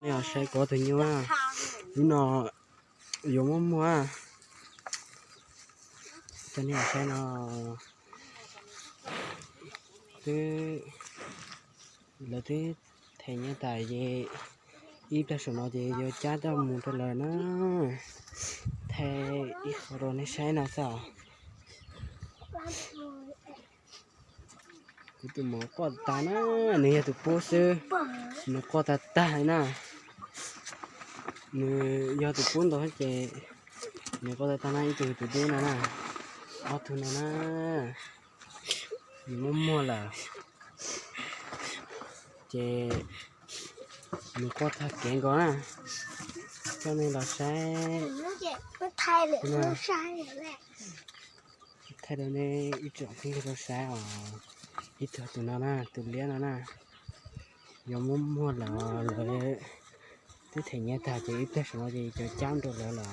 nè sẽ có thứ nhiều à nhưng nó dùng mua à cho nên sẽ nó thứ là thứ thầy nhân tài gì ít ra số nó gì giờ cha cho một cái lời nó thầy ít rồi nó sẽ nó sao tụi mỏ có ta nó này tụi bố sư nó có ta ta nè người do tụi bún đó chị người có ta này tụi đứa nè ở tụi nó mua là chị mình có thật kén có nè cho nên là sẽ thay lại nó sai rồi thay đổi này ít chọn khi nó sai ở ít thừa tụi nó nè tụi lia nó nè giống mua là rồi thế thì nhé ta chỉ ít cái số gì cho chăm được là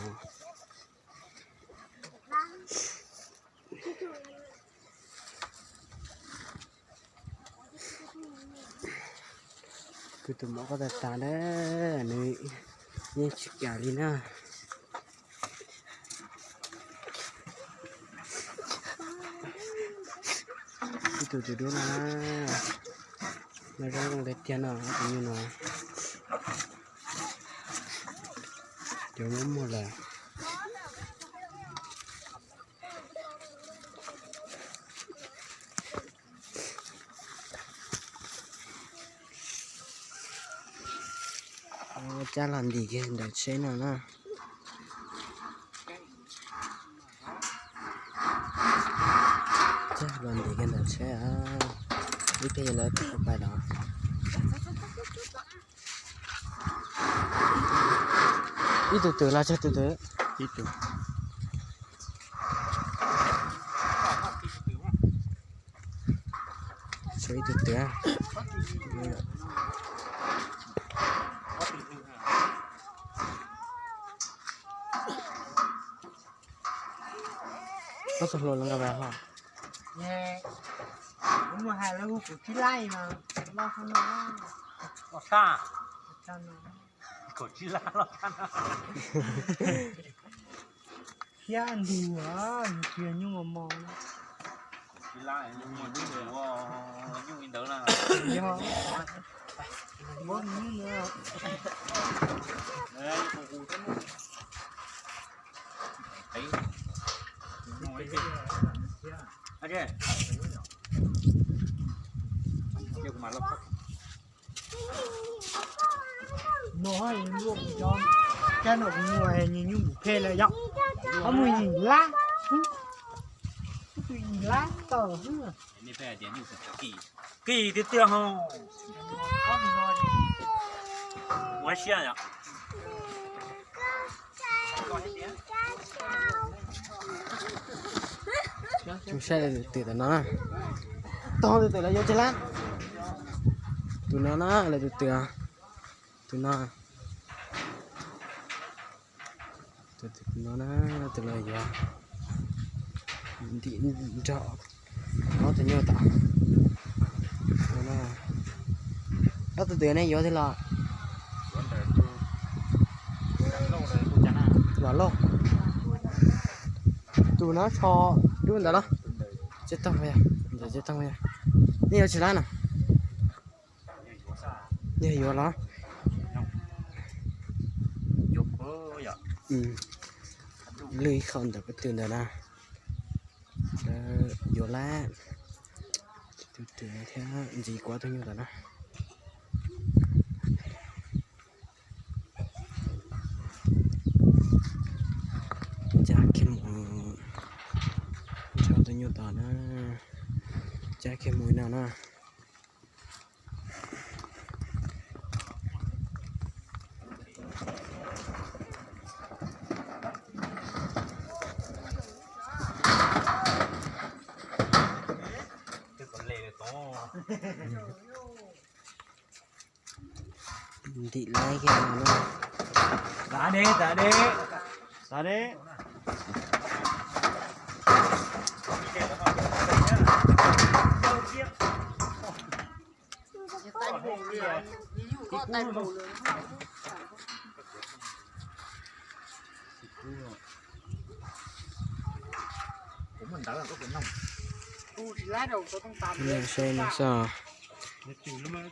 tụi nó có thể ta đấy này như chiếc gà đi nè tụi đứa nó ra bằng tiền nào cũng như nào kiểu muốn mua là cha làm gì kia để xe nào nè cha làm gì kia để xe à đi kia là cái bài đó ít từ là chết từ ít từ chơi từ có sập lồn là bài hả? Nghe, đúng mà hai lâu của cái lai mà lo không nó, có xa, sao nó, có chi lá lo xa khi ăn đủ á, chuyện nhưng mà mò, chi lá nhưng mà đúng rồi, nhưng in là, do, bớt nữa, đấy, phụ thế mà, thấy, nói gì, anh kia, kêu mà lóc nói luôn cho cái nó cũng ngoài nhìn như một khe là giọng, có mùi gì lá, mùi gì lá tờ hứ,นี่แพ้เดี๋ยวอยู่กับกี่ที่เตี้ยห้อง我想呀chúng sẽ là từ nó nè to từ là vô chơi lát tụi nó là tụi nó từ là vô thì cho nó từ nhiều tạo nó từ này vô thì là lâu tụi nó cho đúng rồi đó chết tăng về giờ chết tăng về nhiều chỉ là nè nhiều vô đó lưới không được cái từ này nè vô lá từ này theo gì quá tôi như là nó cha kiếm cho tôi như tao nó cha kiếm mũi nào nè thị lấy cái nào nữa đã đi ก็แต่หมูเลย ผมมันดังก็เป็นน้อง กูทีแรกเราต้องตาม เนี่ยใช่นะซ่า จืดแล้วมัน